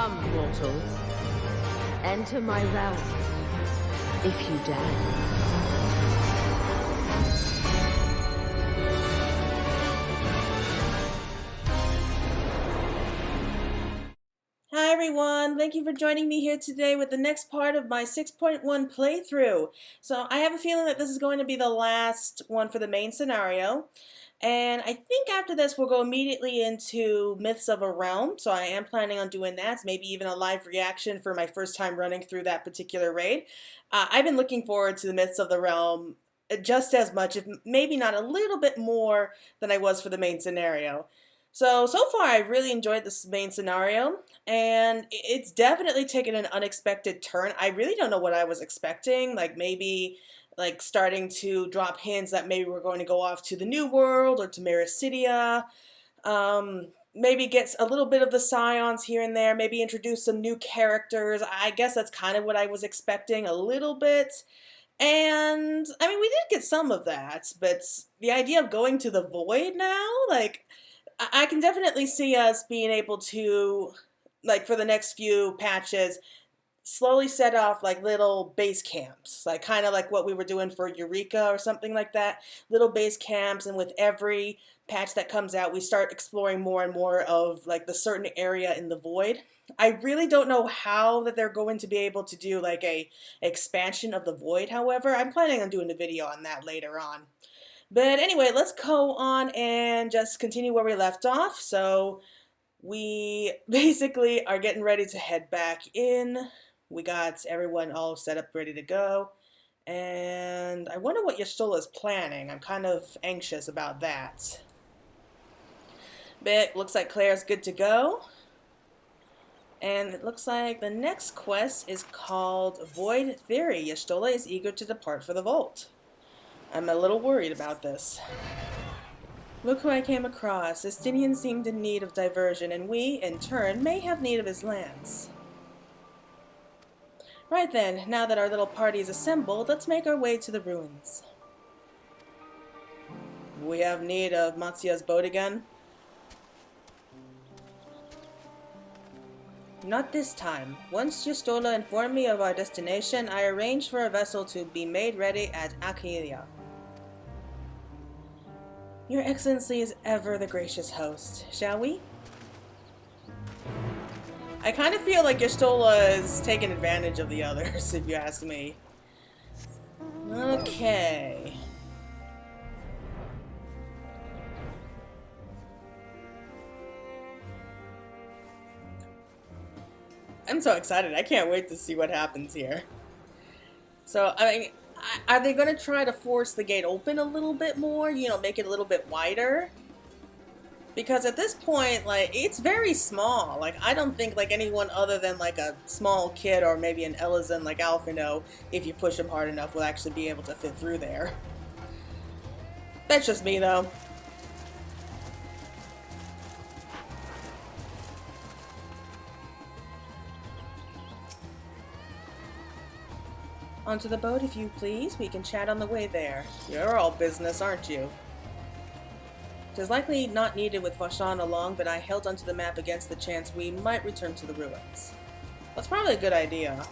Come, mortals. Enter my realm, if you dare. Hi everyone, thank you for joining me here today with the next part of my 6.1 playthrough. So I have a feeling that this is going to be the last one for the main scenario. And I think after this we'll go immediately into Myths of a Realm. So I am planning on doing that, maybe even a live reaction for my first time running through that particular raid. I've been looking forward to the Myths of the Realm just as much, if maybe not a little bit more than I was for the main scenario. So far I've really enjoyed this main scenario, and it's definitely taken an unexpected turn. I really don't know what I was expecting, like maybe like starting to drop hints that maybe we're going to go off to the New World or to Mericidia, maybe get a little bit of the Scions here and there, maybe introduce some new characters. I guess that's kind of what I was expecting a little bit. And, I mean, we did get some of that, but the idea of going to the Void now, like, I can definitely see us being able to, like, for the next few patches, slowly set off like little base camps, like kind of like what we were doing for Eureka or something like that. Little base camps, and with every patch that comes out, we start exploring more and more of like the certain area in the Void. I really don't know how that they're going to be able to do like a expansion of the Void, however. I'm planning on doing a video on that later on. But anyway, let's go on and just continue where we left off. So we basically are getting ready to head back in. We got everyone all set up, ready to go. And I wonder what Y'shtola's planning. I'm kind of anxious about that. But looks like Claire's good to go. And it looks like the next quest is called Void Theory. Y'shtola is eager to depart for the Vault. I'm a little worried about this. Look who I came across. Estinian seemed in need of diversion, and we, in turn, may have need of his lands. Right then, now that our little party is assembled, let's make our way to the ruins. We have need of Matsuya's boat again? Not this time. Once Y'shtola informed me of our destination, I arranged for a vessel to be made ready at Aquilia. Your Excellency is ever the gracious host. Shall we? I kind of feel like Y'shtola is taking advantage of the others, if you ask me. Okay. I'm so excited. I can't wait to see what happens here. So, I mean, are they going to try to force the gate open a little bit more? You know, make it a little bit wider? Because at this point, like, it's very small. Like, I don't think, like, anyone other than, like, a small kid or maybe an Elizan like Alphino, if you push him hard enough, will actually be able to fit through there. That's just me, though. Onto the boat, if you please. We can chat on the way there. You're all business, aren't you? It is likely not needed with Fashan along, but I held onto the map against the chance we might return to the ruins. That's probably a good idea.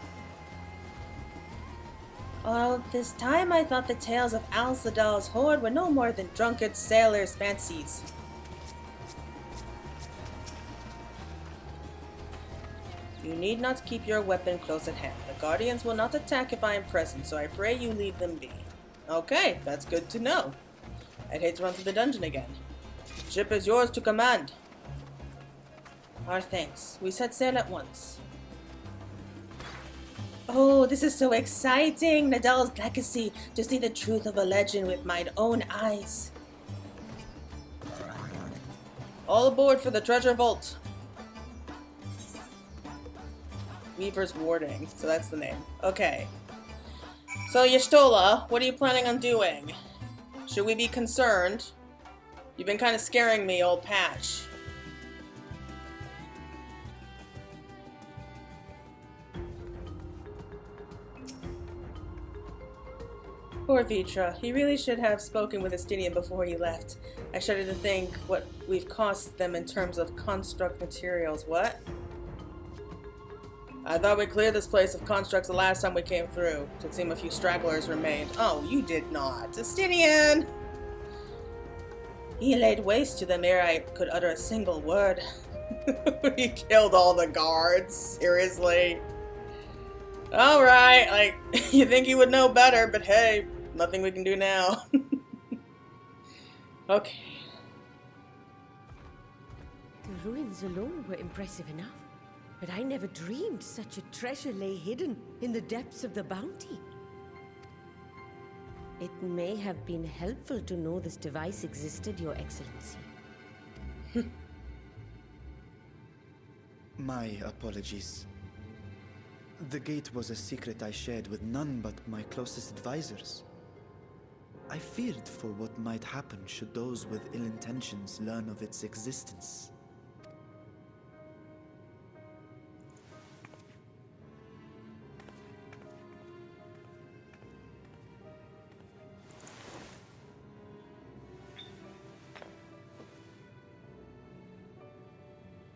All this time I thought the tales of Azdaja's horde were no more than drunkard sailors' fancies. You need not keep your weapon close at hand. The Guardians will not attack if I am present, so I pray you leave them be. Okay, that's good to know. I'd hate to run through the dungeon again. Ship is yours to command. Our thanks. We set sail at once. Oh, this is so exciting! Nadal's legacy, to see the truth of a legend with mine own eyes. All aboard for the treasure vault. Weaver's Warding, so that's the name. Okay. So, Y'shtola, what are you planning on doing? Should we be concerned? You've been kind of scaring me, old patch. Poor Vrtra. He really should have spoken with Estinian before he left. I shudder to think what we've cost them in terms of construct materials. What? I thought we cleared this place of constructs the last time we came through. It would seem a few stragglers remained. Oh, you did not. Justinian! He laid waste to them ere I could utter a single word. He killed all the guards. Seriously. Alright, like, you think you would know better, but hey, nothing we can do now. Okay. The ruins alone were impressive enough, but I never dreamed such a treasure lay hidden in the depths of the bounty. It may have been helpful to know this device existed, Your Excellency. My apologies. The gate was a secret I shared with none but my closest advisors. I feared for what might happen should those with ill intentions learn of its existence.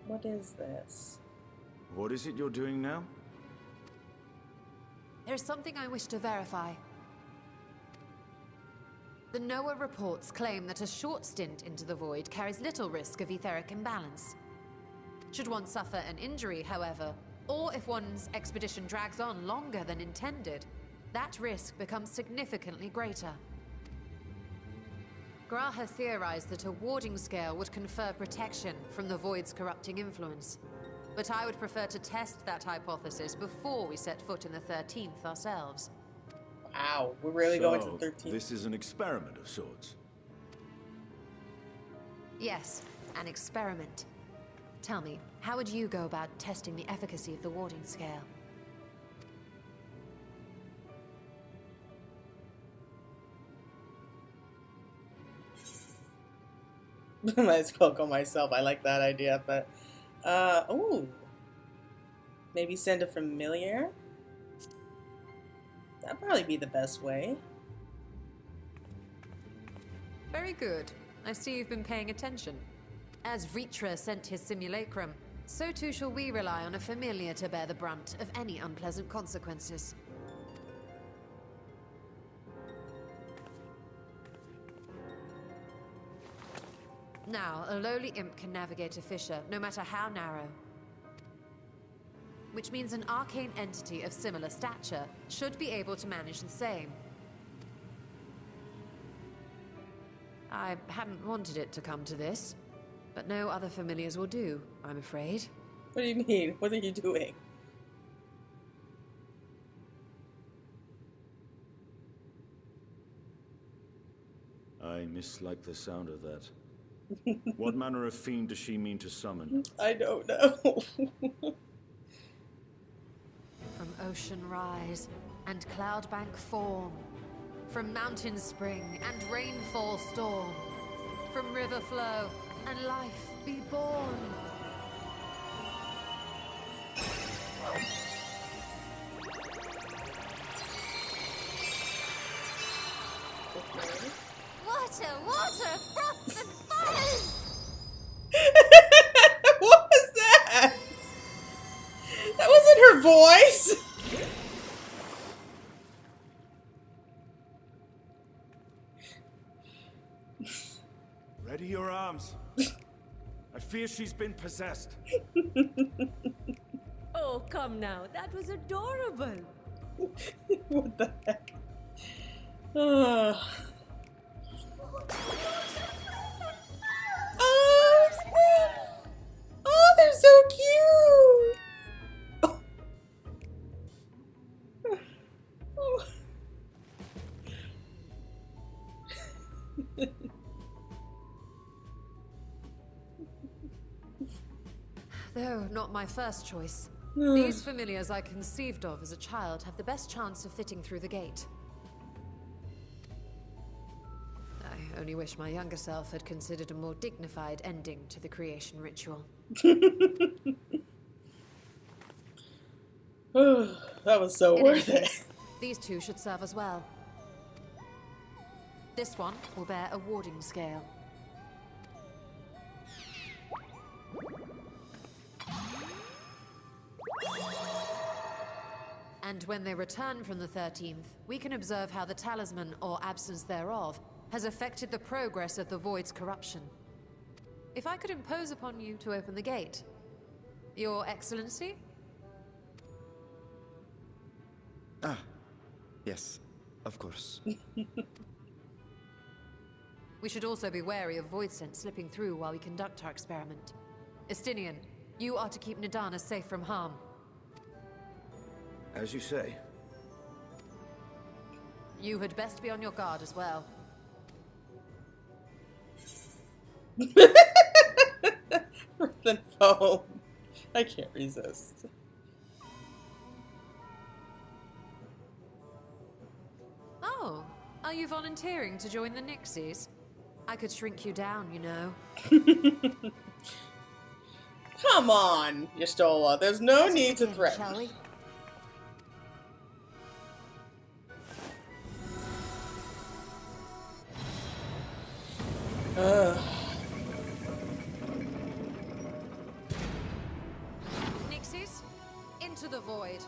What is this? What is it you're doing now? There's something I wish to verify. The NOAA reports claim that a short stint into the void carries little risk of etheric imbalance. Should one suffer an injury, however, or if one's expedition drags on longer than intended, that risk becomes significantly greater. Graha theorized that a warding scale would confer protection from the void's corrupting influence. But I would prefer to test that hypothesis before we set foot in the 13th ourselves. Wow, we're really going to the 13th. This is an experiment of sorts. Yes, an experiment. Tell me, how would you go about testing the efficacy of the warding scale? Might as well go myself. I like that idea, but ooh. Maybe send a familiar? That'd probably be the best way. Very good. I see you've been paying attention. As Vrtra sent his simulacrum, so too shall we rely on a familiar to bear the brunt of any unpleasant consequences. Now, a lowly imp can navigate a fissure, no matter how narrow. Which means an arcane entity of similar stature should be able to manage the same. I hadn't wanted it to come to this, but no other familiars will do, I'm afraid. What do you mean? What are you doing? I mislike the sound of that. What manner of fiend does she mean to summon? I don't know. From ocean rise and cloudbank form, from mountain spring and rainfall storm, from river flow and life be born. Water, water, froth and fire! What was that? That wasn't her voice. Ready your arms. I fear she's been possessed. Oh, come now. That was adorable. What the heck? Oh, oh, they're so cute. Oh. Though not my first choice. These familiars I conceived of as a child have the best chance of fitting through the gate. I only wish my younger self had considered a more dignified ending to the creation ritual. That was so In any worth it. case, these two should serve as well. This one will bear a warding scale. And when they return from the 13th, we can observe how the talisman, or absence thereof, has affected the progress of the Void's corruption. If I could impose upon you to open the gate. Your Excellency? Ah, yes, of course. We should also be wary of void scent slipping through while we conduct our experiment. Estinian, you are to keep Nidana safe from harm. As you say. You had best be on your guard as well. Than foam. I can't resist. Oh, are you volunteering to join the Nixies? I could shrink you down, you know. Come on, Y'shtola. There's no need to threaten. Shall we? Nixies, into the void.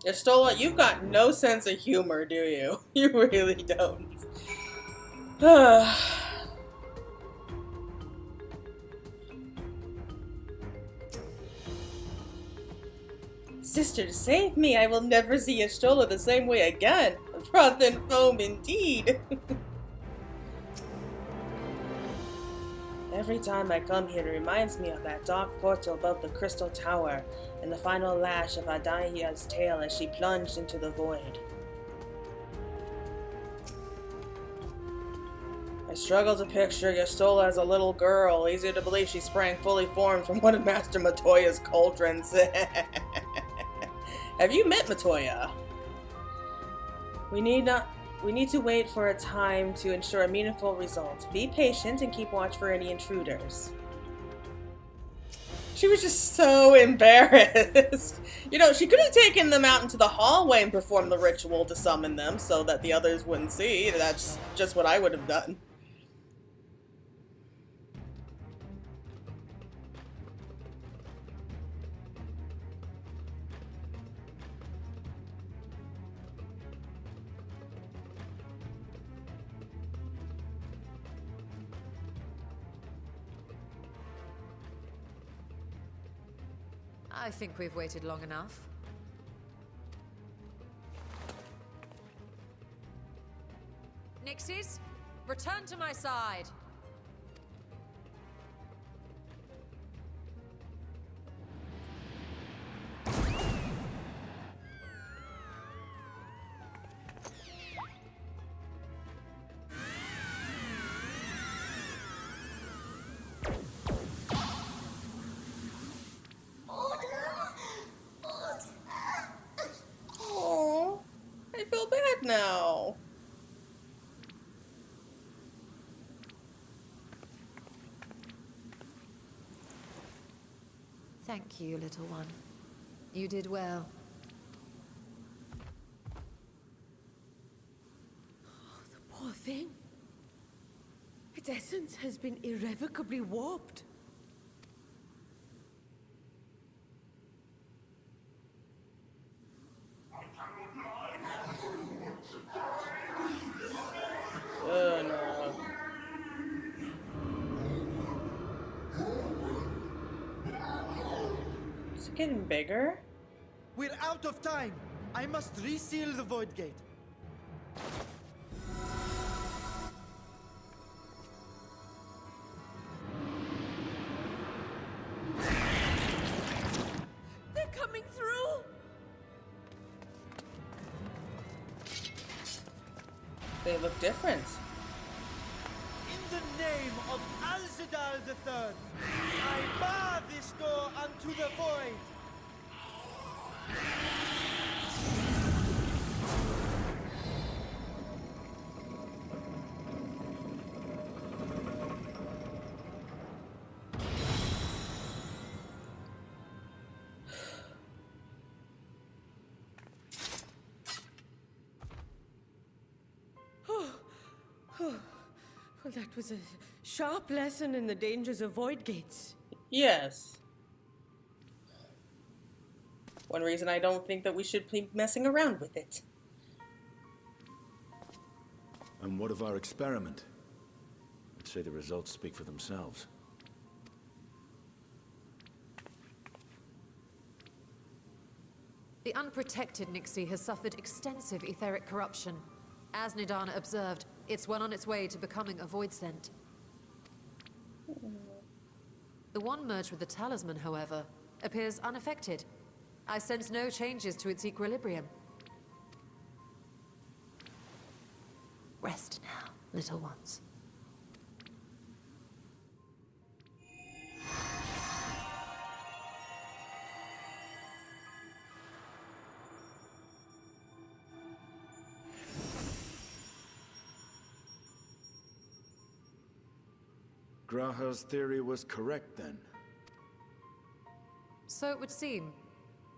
Y'shtola, you've got no sense of humor, do you? You really don't. Sister, save me! I will never see Y'shtola the same way again. Froth and foam, indeed. Every time I come here, it reminds me of that dark portal above the Crystal Tower and the final lash of Azdaja's tail as she plunged into the void. I struggle to picture Y'shtola as a little girl. Easy to believe she sprang fully formed from one of Master Matoya's cauldrons. Have you met Matoya? We need to wait for a time to ensure a meaningful result. Be patient and keep watch for any intruders. She was just so embarrassed. You know, she could have taken them out into the hallway and performed the ritual to summon them so that the others wouldn't see. That's just what I would have done. I think we've waited long enough. Nixies, return to my side. No. Thank you, little one. You did well. Oh, the poor thing. Its essence has been irrevocably warped. Oh no. Is it getting bigger? We're out of time. I must reseal the void gate. They're coming through! They look different. In the name of Azdaja III, I bar this door unto the void. Well, that was a sharp lesson in the dangers of void gates. Yes. One reason I don't think that we should be messing around with it. And what of our experiment? I'd say the results speak for themselves. The unprotected Nixie has suffered extensive etheric corruption. As Nidana observed, it's well on its way to becoming a void scent. The one merged with the talisman, however, appears unaffected. I sense no changes to its equilibrium. Rest now, little ones. Graha's theory was correct then. So it would seem.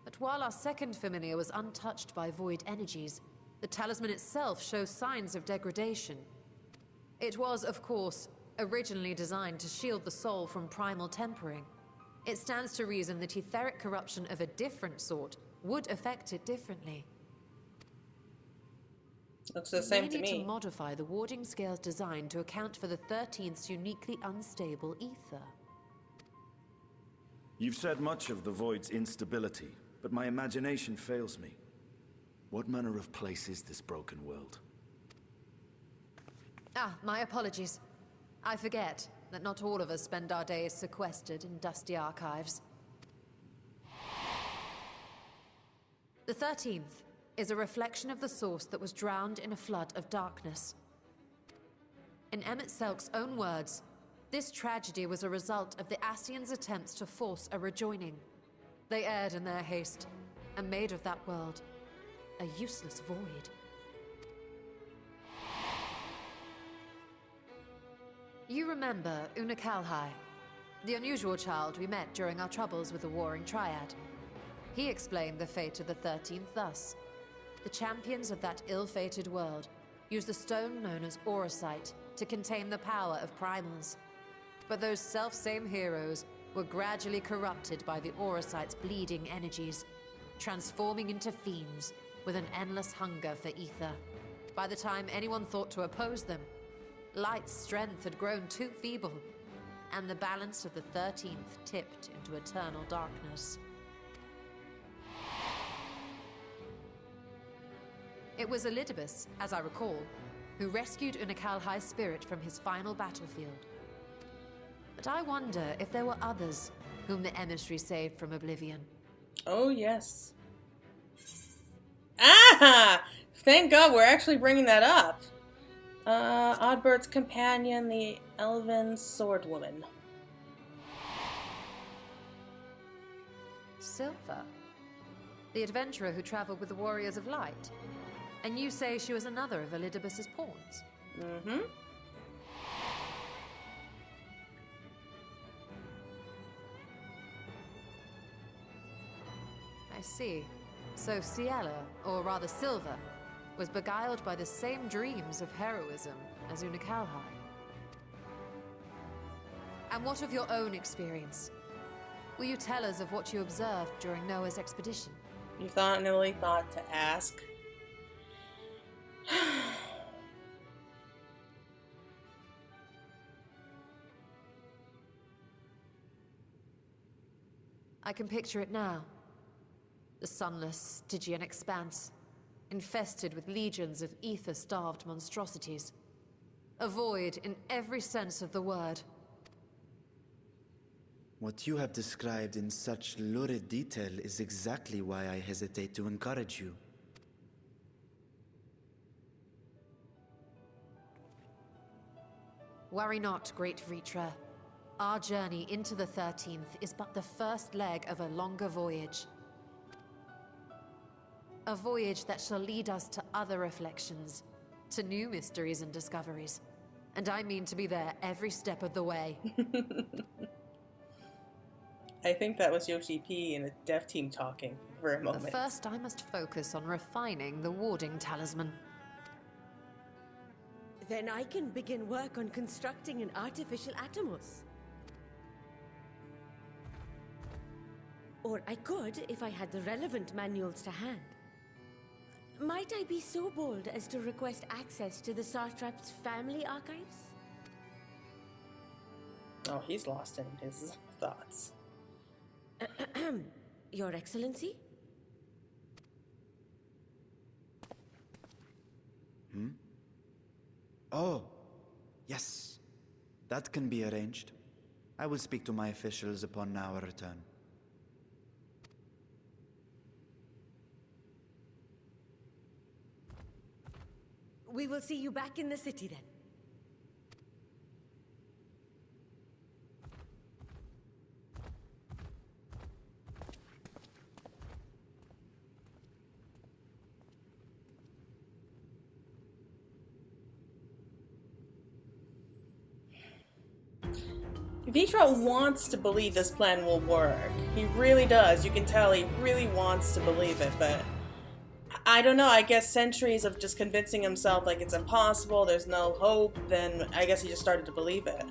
But while our second familiar was untouched by void energies, the talisman itself shows signs of degradation. It was, of course, originally designed to shield the soul from primal tempering. It stands to reason that etheric corruption of a different sort would affect it differently. Looks the same to We need me. to modify the warding scale's design to account for the 13th's uniquely unstable ether. You've said much of the Void's instability, but my imagination fails me. What manner of place is this broken world? Ah, my apologies. I forget that not all of us spend our days sequestered in dusty archives. The 13th is a reflection of the source that was drowned in a flood of darkness. In Emmett Selk's own words, this tragedy was a result of the Ascians' attempts to force a rejoining. They erred in their haste, and made of that world a useless void. You remember Unakalhai, the unusual child we met during our troubles with the Warring Triad. He explained the fate of the 13th thus. The champions of that ill-fated world used the stone known as Auracite to contain the power of primals. But those self-same heroes were gradually corrupted by the Auracite's bleeding energies, transforming into fiends with an endless hunger for ether. By the time anyone thought to oppose them, Light's strength had grown too feeble, and the balance of the 13th tipped into eternal darkness. It was Elidibus, as I recall, who rescued Unakalhai's spirit from his final battlefield. But I wonder if there were others whom the emissary saved from oblivion. Oh, yes. Ah! Thank God we're actually bringing that up. Oddbird's companion, the Elven Swordwoman. Silva, the adventurer who traveled with the Warriors of Light. And you say she was another of Elidibus's pawns? Mm-hmm. I see. So Ciela, or rather Silva, was beguiled by the same dreams of heroism as Unakalhai. And what of your own experience? Will you tell us of what you observed during Noah's expedition? You finally thought to ask? I can picture it now. The sunless, Stygian expanse, infested with legions of ether-starved monstrosities. A void in every sense of the word. What you have described in such lurid detail is exactly why I hesitate to encourage you. Worry not, great Vrtra. Our journey into the 13th is but the first leg of a longer voyage. A voyage that shall lead us to other reflections, to new mysteries and discoveries. And I mean to be there every step of the way. I think that was Yoshi P and the dev team talking for a moment. But first I must focus on refining the warding talisman. Then I can begin work on constructing an artificial Atomos. Or I could if I had the relevant manuals to hand. Might I be so bold as to request access to the Satrap's family archives? Oh, he's lost in his thoughts. Your Excellency? Oh, yes. That can be arranged. I will speak to my officials upon our return. We will see you back in the city then. Vrtra wants to believe this plan will work. He really does. You can tell he really wants to believe it, but I don't know. I guess centuries of just convincing himself like it's impossible, there's no hope, then I guess he just started to believe it.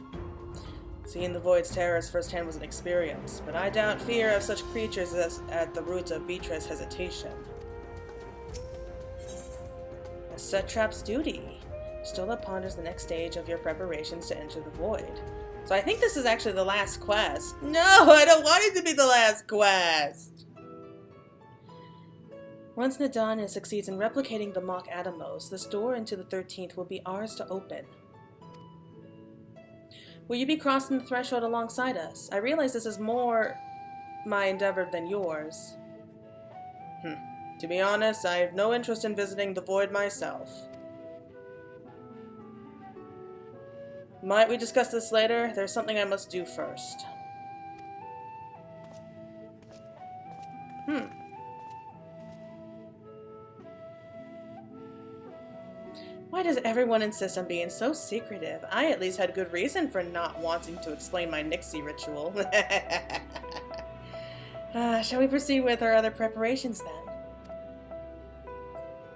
Seeing the Void's terrors firsthand was an experience, but I doubt fear of such creatures is at the root of Vrtra's hesitation. A Satrap's duty. Stola ponders the next stage of your preparations to enter the Void. So I think this is actually the last quest. No, I don't want it to be the last quest! Once Nadanya succeeds in replicating the mock Atomos, this door into the 13th will be ours to open. Will you be crossing the threshold alongside us? I realize this is more my endeavor than yours. To be honest, I have no interest in visiting the Void myself. Might we discuss this later? There's something I must do first. Why does everyone insist on being so secretive? I at least had good reason for not wanting to explain my Nixie ritual. Shall we proceed with our other preparations then?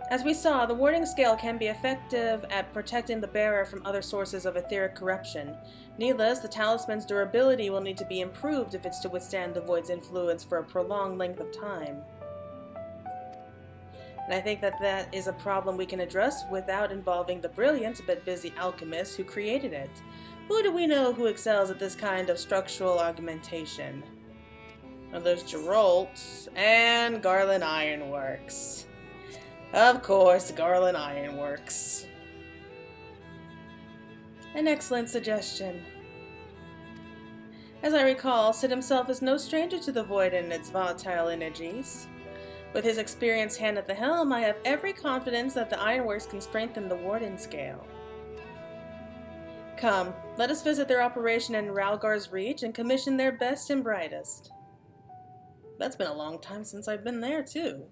As we saw, the warding scale can be effective at protecting the bearer from other sources of etheric corruption. Needless, the talisman's durability will need to be improved if it's to withstand the Void's influence for a prolonged length of time. And I think that is a problem we can address without involving the brilliant but busy alchemist who created it. Who do we know who excels at this kind of structural augmentation? Well, there's Geralt and Garland Ironworks. Of course, Garland Ironworks. An excellent suggestion. As I recall, Sid himself is no stranger to the Void and its volatile energies. With his experienced hand at the helm, I have every confidence that the Ironworks can strengthen the Warden scale. Come, let us visit their operation in Ralgar's Reach and commission their best and brightest. That's been a long time since I've been there, too.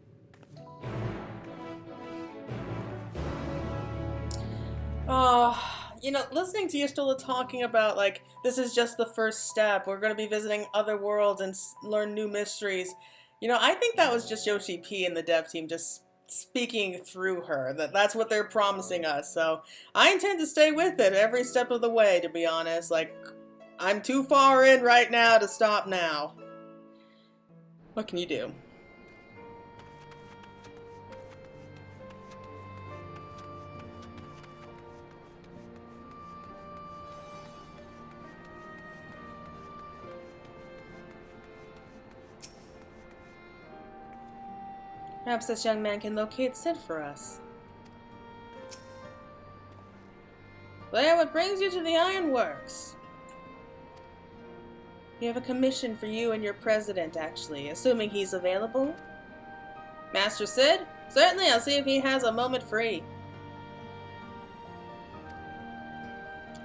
You know, listening to you, Stola, talking about, like, this is just the first step. We're going to be visiting other worlds and learn new mysteries. You know, I think that was just Yoshi P and the dev team just speaking through her. That's what they're promising us. So I intend to stay with it every step of the way, to be honest. Like, I'm too far in right now to stop now. What can you do? Perhaps this young man can locate Sid for us. Claire, what brings you to the Ironworks? We have a commission for you and your president, actually, assuming he's available. Master Sid? Certainly, I'll see if he has a moment free.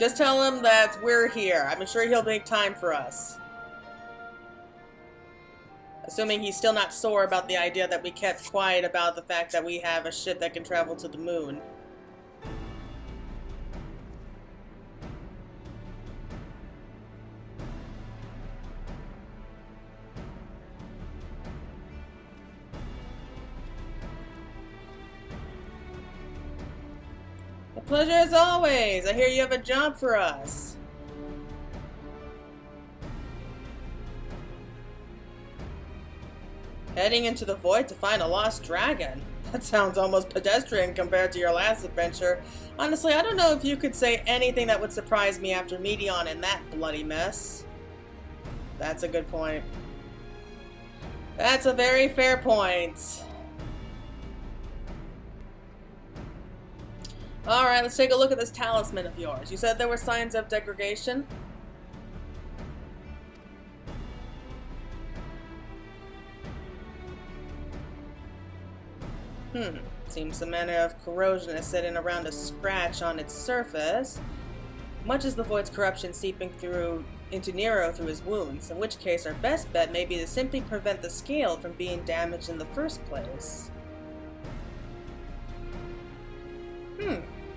Just tell him that we're here. I'm sure he'll make time for us. Assuming he's still not sore about the idea that we kept quiet about the fact that we have a ship that can travel to the moon. Pleasure as always. I hear you have a job for us. Heading into the void to find a lost dragon. That sounds almost pedestrian compared to your last adventure. Honestly, I don't know if you could say anything that would surprise me after Medion in that bloody mess. That's a good point. That's a very fair point. Alright, let's take a look at this talisman of yours. You said there were signs of degradation? Seems the manner of corrosion is setting around a scratch on its surface, much as the void's corruption seeping through into Nero through his wounds, in which case our best bet may be to simply prevent the scale from being damaged in the first place.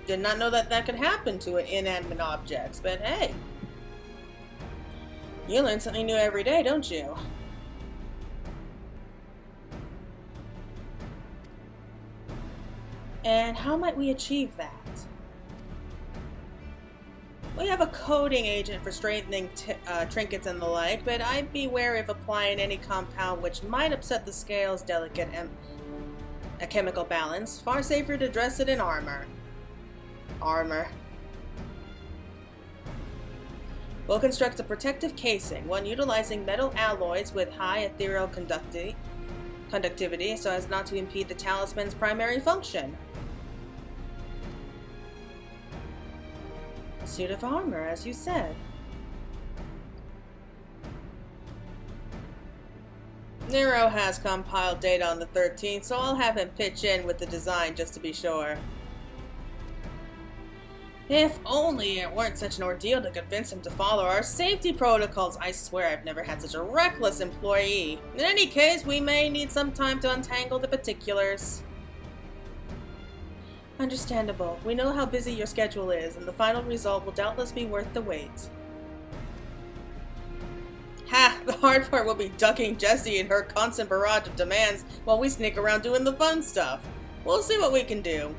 Did not know that that could happen to inanimate objects, but hey. You learn something new every day, don't you? And how might we achieve that? We have a coding agent for strengthening trinkets and the like, but I'd be wary of applying any compound which might upset the scale's delicate a chemical balance. Far safer to dress it in armor. We'll construct a protective casing, one utilizing metal alloys with high ethereal conductivity so as not to impede the talisman's primary function. A suit of armor, as you said. Nero has compiled data on the 13th, so I'll have him pitch in with the design just to be sure. If only it weren't such an ordeal to convince him to follow our safety protocols. I swear I've never had such a reckless employee. In any case, we may need some time to untangle the particulars. Understandable. We know how busy your schedule is, and the final result will doubtless be worth the wait. Ha! The hard part will be ducking Jessie and her constant barrage of demands while we sneak around doing the fun stuff. We'll see what we can do.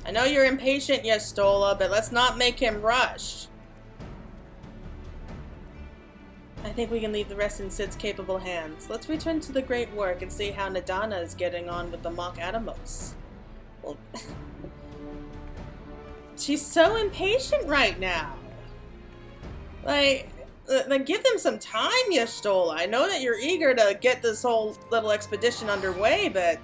I know you're impatient, Yestola, but let's not make him rush. I think we can leave the rest in Sid's capable hands. Let's return to the great work and see how Nadana is getting on with the mock Atomos. Well, she's so impatient right now. Like, give them some time, Yestola. I know that you're eager to get this whole little expedition underway, but...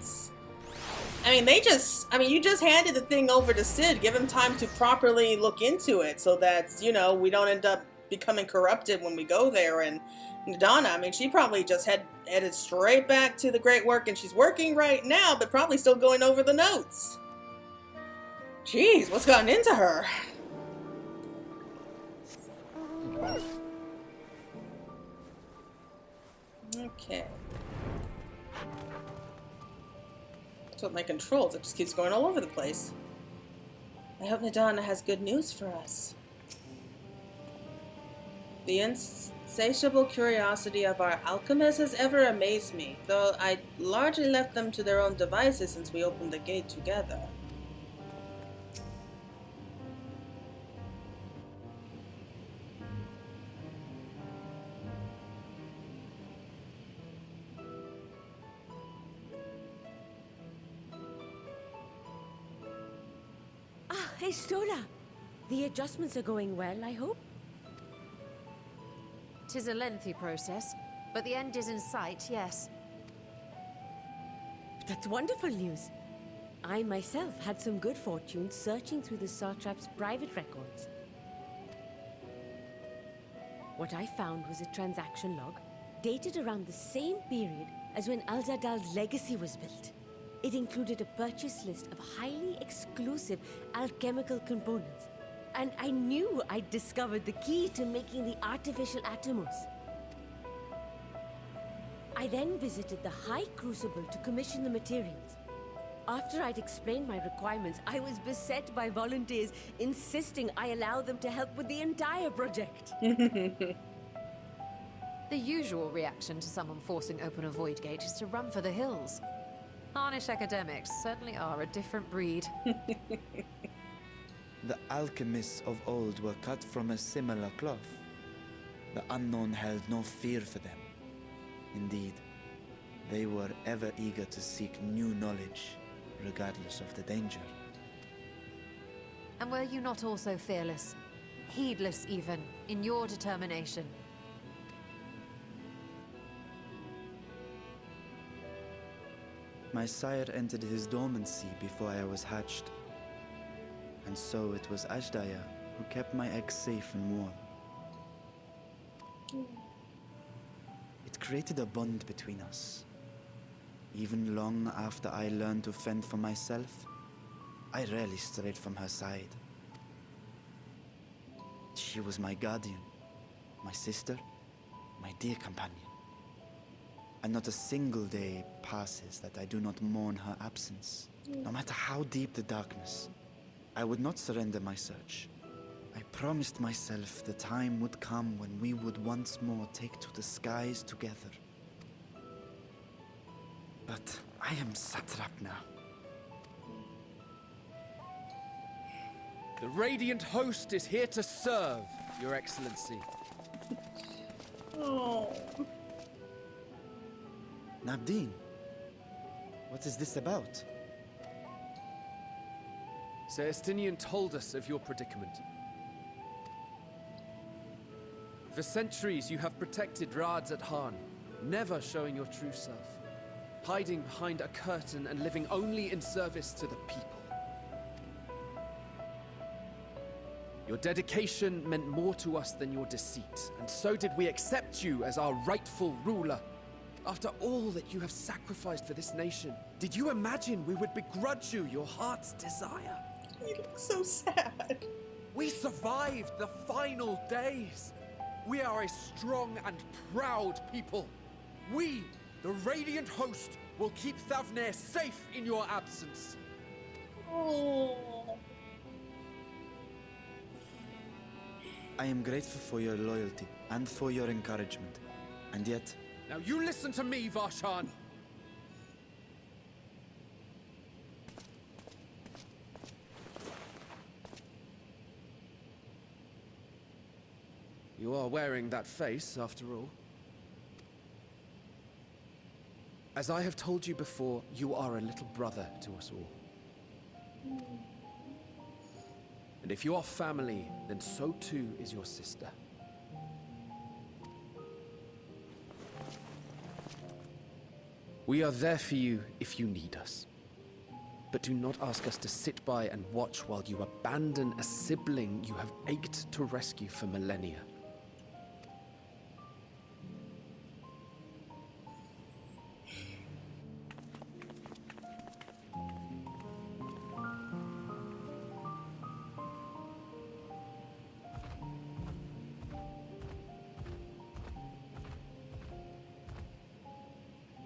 I mean, you just handed the thing over to Sid. Give him time to properly look into it so that, you know, we don't end up becoming corrupted when we go there. And Nadana, I mean, she probably just headed straight back to the great work, and she's working right now, but probably still going over the notes. Jeez, what's gotten into her? Okay. That's what my controls, it just keeps going all over the place. I hope Nadana has good news for us. The insatiable curiosity of our alchemists has ever amazed me, though I largely left them to their own devices since we opened the gate together. Ah, hey, Stola. The adjustments are going well, I hope? 'Tis a lengthy process, but the end is in sight, yes. That's wonderful news. I myself had some good fortune searching through the Satrap's private records. What I found was a transaction log dated around the same period as when Azdaja's legacy was built. It included a purchase list of highly exclusive alchemical components. And I knew I'd discovered the key to making the artificial atomos. I then visited the High Crucible to commission the materials. After I'd explained my requirements, I was beset by volunteers insisting I allow them to help with the entire project. The usual reaction to someone forcing open a void gate is to run for the hills. Harnish academics certainly are a different breed. The alchemists of old were cut from a similar cloth. The unknown held no fear for them. Indeed, they were ever eager to seek new knowledge, regardless of the danger. And were you not also fearless? Heedless even, in your determination? My sire entered his dormancy before I was hatched. And so it was Azdaja who kept my eggs safe and warm. It created a bond between us. Even long after I learned to fend for myself, I rarely strayed from her side. She was my guardian, my sister, my dear companion. And not a single day passes that I do not mourn her absence. No matter how deep the darkness, I would not surrender my search. I promised myself the time would come when we would once more take to the skies together. But I am Satrap now. The Radiant Host is here to serve, Your Excellency. Oh. Nabdeen, what is this about? Celestinian told us of your predicament. For centuries you have protected Rads at Han, never showing your true self, hiding behind a curtain and living only in service to the people. Your dedication meant more to us than your deceit, and so did we accept you as our rightful ruler. After all that you have sacrificed for this nation, did you imagine we would begrudge you your heart's desire? You look so sad. We survived the final days. We are a strong and proud people. We, the Radiant Host, will keep Thavnair safe in your absence. Oh. I am grateful for your loyalty and for your encouragement. And yet, Now you listen to me, Varshan. You are wearing that face, after all. As I have told you before, you are a little brother to us all. And if you are family, then so too is your sister. We are there for you if you need us. But do not ask us to sit by and watch while you abandon a sibling you have ached to rescue for millennia.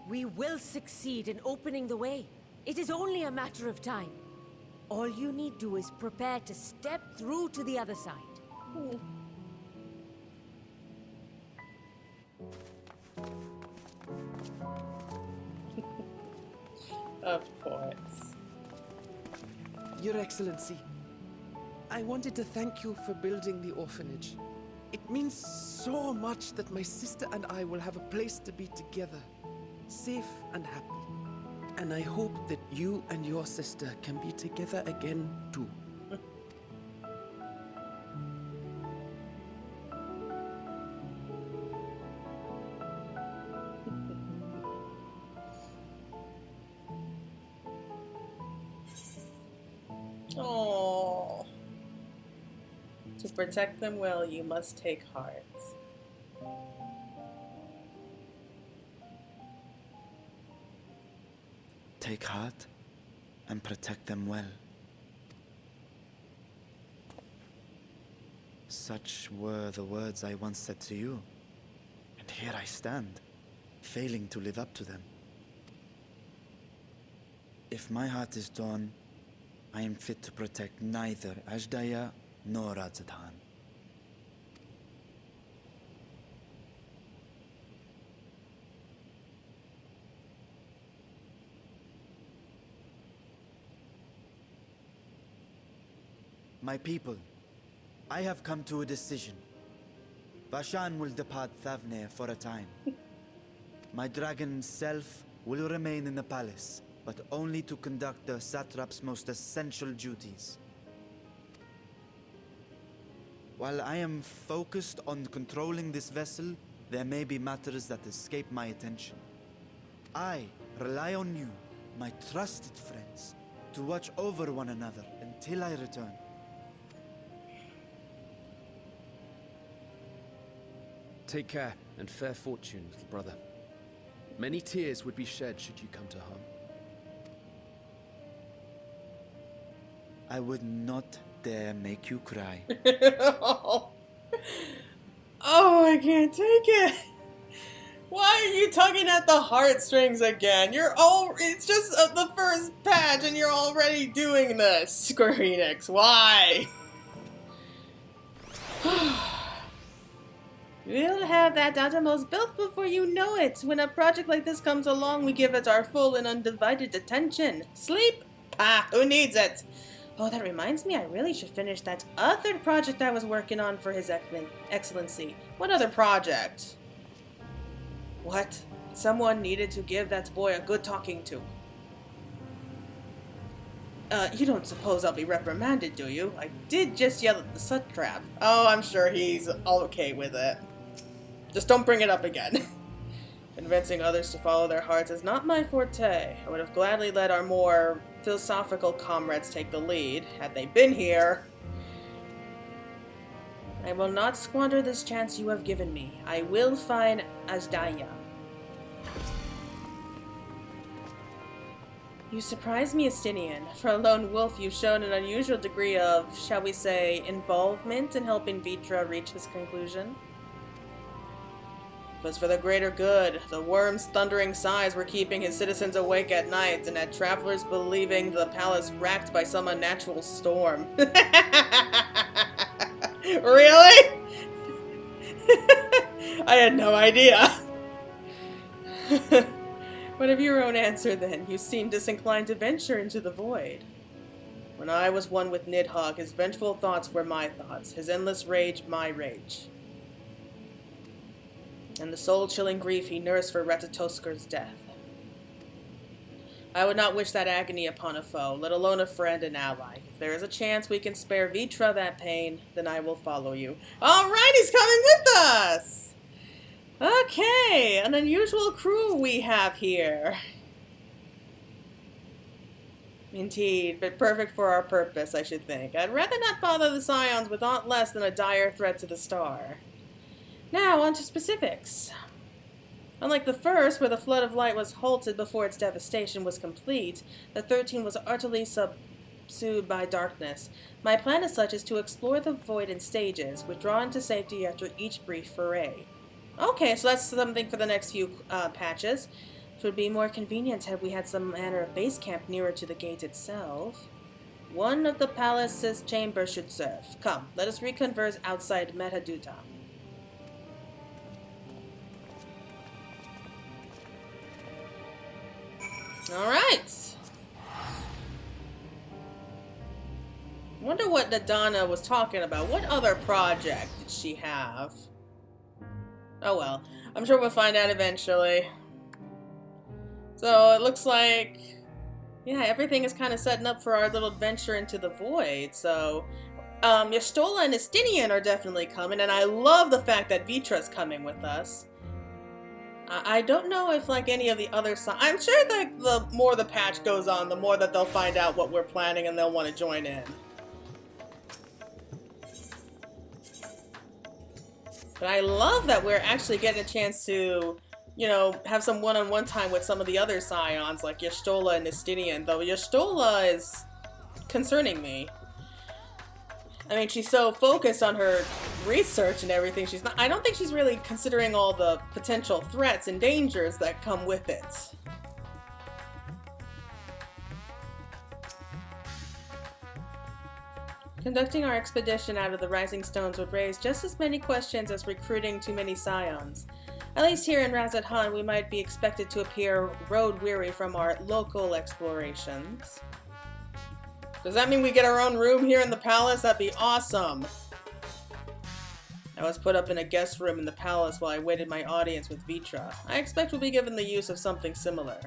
We will succeed in opening the way. It is only a matter of time. All you need do is prepare to step through to the other side. Of course. Your Excellency, I wanted to thank you for building the orphanage. It means so much that my sister and I will have a place to be together, safe and happy. And I hope that you and your sister can be together again too. Oh. To protect them well, you must take heart. take heart and protect them well. Such were the words I once said to you, and here I stand, failing to live up to them. If my heart is torn, I am fit to protect neither Azdaja nor Azdaja. My people, I have come to a decision. Vashan will depart Thavne for a time. My dragon self will remain in the palace, but only to conduct the Satrap's most essential duties. While I am focused on controlling this vessel, there may be matters that escape my attention. I rely on you, my trusted friends, to watch over one another until I return. Take care and fair fortune, little brother. Many tears would be shed should you come to harm. I would not dare make you cry. Oh, I can't take it. Why are you tugging at the heartstrings again? It's just the first patch and you're already doing this, Square Enix. Why? We'll have that outermost built before you know it. When a project like this comes along, we give it our full and undivided attention. Sleep? Ah, who needs it? Oh, that reminds me, I really should finish that other project I was working on for His Excellency. What other project? What? Someone needed to give that boy a good talking to. You don't suppose I'll be reprimanded, do you? I did just yell at the Satrap. Oh, I'm sure he's okay with it. Just don't bring it up again. Convincing others to follow their hearts is not my forte. I would have gladly let our more philosophical comrades take the lead, had they been here. I will not squander this chance you have given me. I will find Azdaja. You surprise me, Estinian. For a lone wolf, you've shown an unusual degree of, shall we say, involvement in helping Vrtra reach his conclusion. It was for the greater good. The worm's thundering sighs were keeping his citizens awake at night, and had travelers believing the palace racked by some unnatural storm. Really? I had no idea. But of your own answer, then, you seem disinclined to venture into the void. When I was one with Nidhogg, his vengeful thoughts were my thoughts, his endless rage my rage. And the soul-chilling grief he nursed for Retatosker's death. I would not wish that agony upon a foe, let alone a friend and ally. If there is a chance we can spare Vrtra that pain, then I will follow you. Alright, he's coming with us! Okay, an unusual crew we have here. Indeed, but perfect for our purpose, I should think. I'd rather not bother the Scions with aught less than a dire threat to the star. Now, on to specifics. Unlike the first, where the flood of light was halted before its devastation was complete, the 13 was utterly subsumed by darkness. My plan as such is to explore the void in stages, withdraw into safety after each brief foray. Okay, so that's something for the next few patches. It would be more convenient had we had some manner of base camp nearer to the gate itself. One of the palace's chambers should serve. Come, let us reconverse outside Metaduta. Alright. Wonder what Nadana was talking about. What other project did she have? Oh well. I'm sure we'll find out eventually. So it looks like, yeah, everything is kind of setting up for our little adventure into the void. So, Y'shtola and Estinian are definitely coming, and I love the fact that Vrtra's coming with us. I don't know if, like, any of the other I'm sure that the more the patch goes on, the more that they'll find out what we're planning and they'll want to join in. But I love that we're actually getting a chance to, you know, have some one-on-one time with some of the other Scions, like Y'shtola and Estinian, though Y'shtola is concerning me. I mean, she's so focused on her research and everything, I don't think she's really considering all the potential threats and dangers that come with it. Conducting our expedition out of the Rising Stones would raise just as many questions as recruiting too many Scions. At least here in Razat-Han, we might be expected to appear road-weary from our local explorations. Does that mean we get our own room here in the palace? That'd be awesome. I was put up in a guest room in the palace while I waited my audience with Vrtra. I expect we'll be given the use of something similar.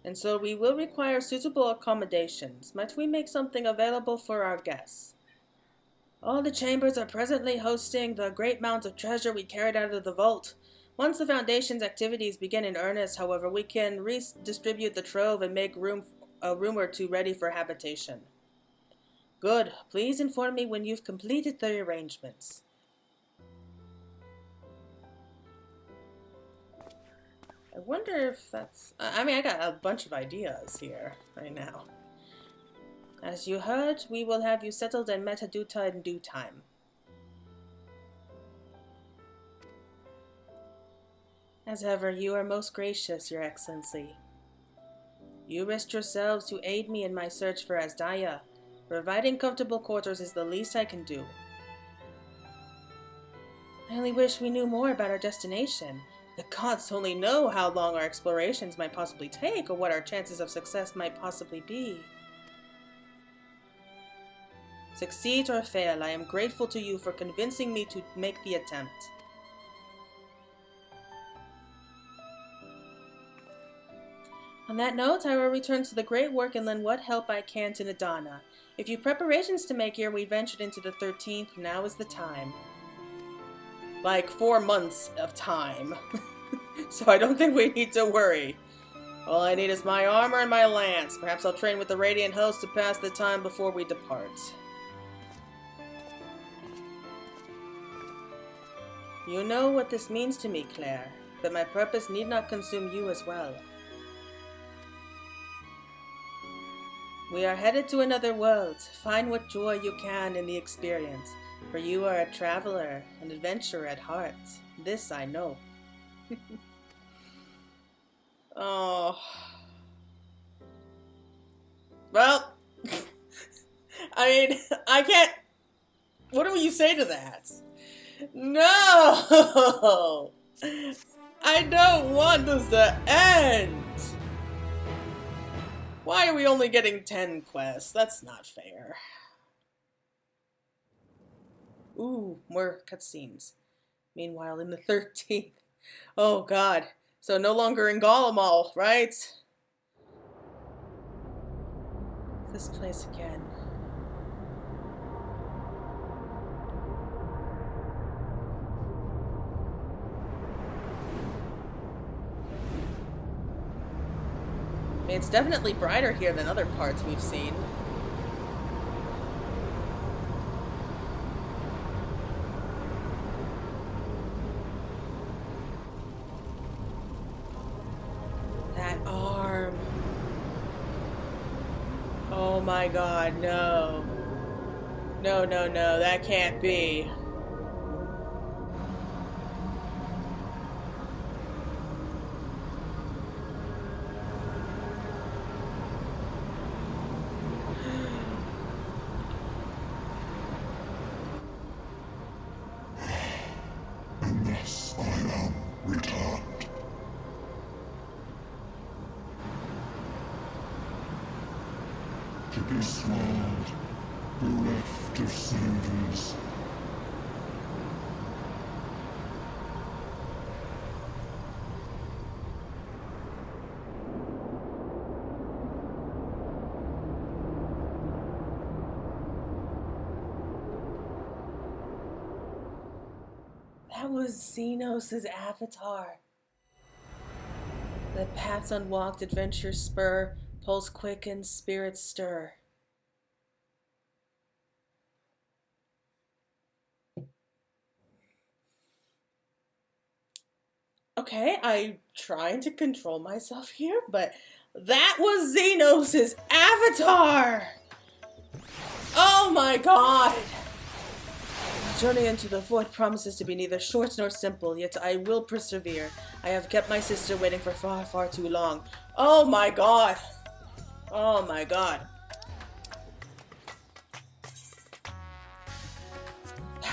And so we will require suitable accommodations. Might we make something available for our guests? All the chambers are presently hosting the great amount of treasure we carried out of the vault. Once the Foundation's activities begin in earnest, however, we can redistribute the trove and make a room or two ready for habitation. Good. Please inform me when you've completed the arrangements. I wonder if that's... I mean, I got a bunch of ideas here right now. As you heard, we will have you settled in Metaduta in due time. As ever, you are most gracious, Your Excellency. You risked yourselves to aid me in my search for Azdaja. Providing comfortable quarters is the least I can do. I only wish we knew more about our destination. The gods only know how long our explorations might possibly take, or what our chances of success might possibly be. Succeed or fail, I am grateful to you for convincing me to make the attempt. On that note, I will return to the great work and lend what help I can to Nadana. If you've preparations to make ere we ventured into the 13th, now is the time. Like 4 months of time. So I don't think we need to worry. All I need is my armor and my lance. Perhaps I'll train with the Radiant Host to pass the time before we depart. You know what this means to me, Claire, but my purpose need not consume you as well. We are headed to another world. Find what joy you can in the experience, for you are a traveler, an adventurer at heart. This I know. Oh. Well, I mean, I can't... What do you say to that? No! I don't want this to end! Why are we only getting 10 quests? That's not fair. Ooh, more cutscenes. Meanwhile, in the 13th. Oh god. So no longer in Golomal, right? This place again. I mean, it's definitely brighter here than other parts we've seen. That arm. Oh my god, no. No, no, no, that can't be. To be swallowed, bereft of sandals. That was Xenos' avatar. The paths unwalked, adventure spur, pulse quicken, spirits stir. Okay, I'm trying to control myself here, but that was Xenos' avatar! Oh my god! The journey into the void promises to be neither short nor simple, yet I will persevere. I have kept my sister waiting for far, far too long. Oh my god! Oh my god.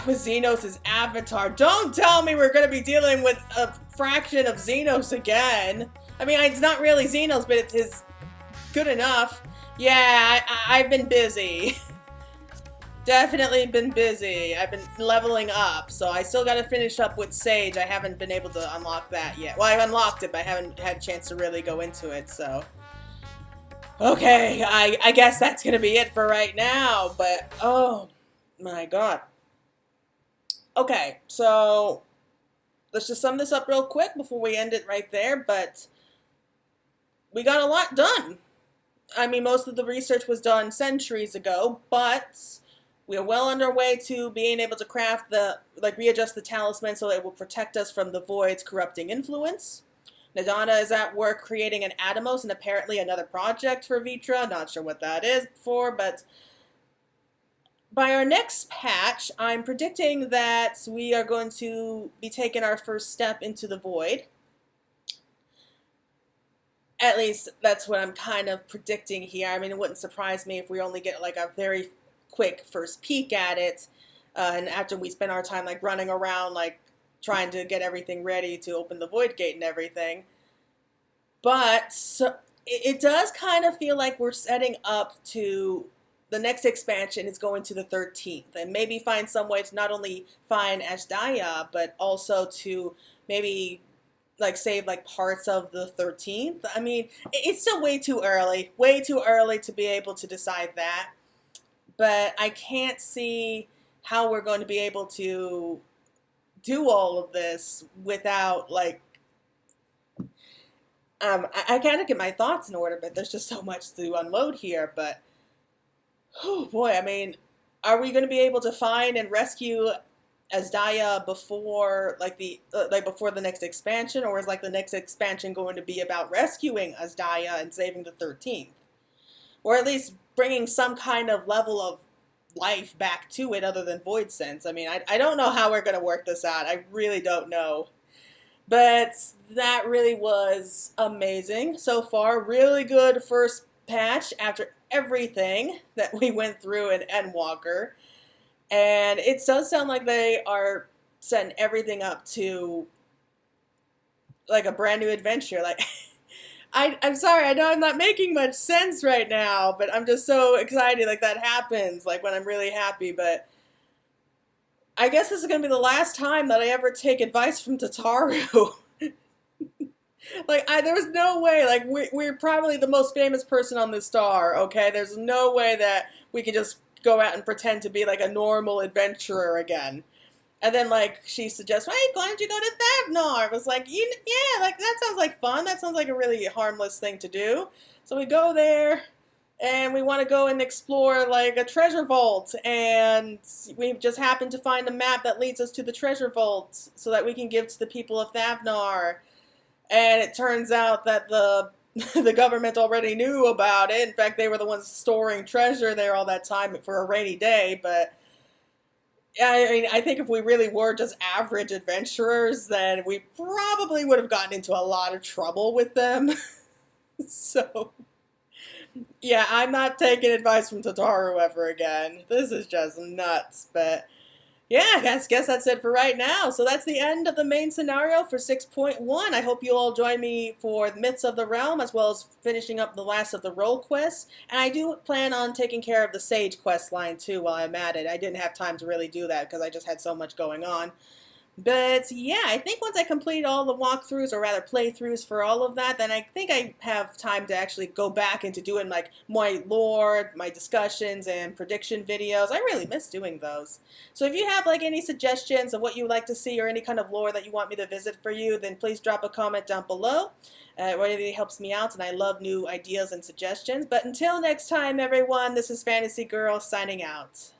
with Xenos' avatar. Don't tell me we're going to be dealing with a fraction of Xenos again. I mean, it's not really Xenos, but it's good enough. Yeah, I've been busy. Definitely been busy. I've been leveling up, so I still got to finish up with Sage. I haven't been able to unlock that yet. Well, I've unlocked it, but I haven't had a chance to really go into it, so... Okay, I guess that's going to be it for right now, but oh my god. Okay, so let's just sum this up real quick before we end it right there, but we got a lot done. I mean, most of the research was done centuries ago, but we are well on our way to being able to craft readjust the talisman so it will protect us from the Void's corrupting influence. Nadana is at work creating an Atomos and apparently another project for Vrtra. Not sure what that is for, but by our next patch, I'm predicting that we are going to be taking our first step into the Void. At least that's what I'm kind of predicting here. I mean, it wouldn't surprise me if we only get like a very quick first peek at it, and after we spend our time like running around like trying to get everything ready to open the Void Gate and everything. But so, it does kind of feel like we're setting up to the next expansion is going to the 13th, and maybe find some way to not only find Azdaja, but also to maybe like save like parts of the 13th. I mean, it's still way too early to be able to decide that, but I can't see how we're going to be able to do all of this without like I gotta get my thoughts in order, but there's just so much to unload here. But oh boy, I mean, are we going to be able to find and rescue Azdaja before like before the next expansion, or is like the next expansion going to be about rescuing Azdaja and saving the 13th, or at least bringing some kind of level of life back to it other than void sense? I mean, I don't know how we're going to work this out. I really don't know. But that really was amazing so far. Really good first patch after everything that we went through in Endwalker. And it does sound like they are setting everything up to like a brand new adventure. Like, I'm sorry, I know I'm not making much sense right now, but I'm just so excited like that happens, like when I'm really happy. But I guess this is going to be the last time that I ever take advice from Tataru. Like, there was no way, like, we're probably the most famous person on this star, okay? There's no way that we could just go out and pretend to be, like, a normal adventurer again. And then, like, she suggests, hey, why don't you go to Thavnar? I was like, yeah, like, that sounds like fun. That sounds like a really harmless thing to do. So we go there, and we want to go and explore, like, a treasure vault. And we just happen to find a map that leads us to the treasure vault so that we can give to the people of Thavnar. And it turns out that the government already knew about it. In fact, they were the ones storing treasure there all that time for a rainy day. But I mean, I think if we really were just average adventurers, then we probably would have gotten into a lot of trouble with them. So, yeah, I'm not taking advice from Tataru ever again. This is just nuts. But yeah, I guess that's it for right now. So that's the end of the main scenario for 6.1. I hope you all join me for Myths of the Realm, as well as finishing up the last of the role quests. And I do plan on taking care of the Sage quest line too while I'm at it. I didn't have time to really do that because I just had so much going on. But yeah, I think once I complete all the walkthroughs, or rather playthroughs for all of that, then I think I have time to actually go back into doing like my lore, my discussions, and prediction videos. I really miss doing those. So if you have like any suggestions of what you would like to see or any kind of lore that you want me to visit for you, then please drop a comment down below. It really helps me out, and I love new ideas and suggestions. But until next time, everyone, this is Fantasy Girl signing out.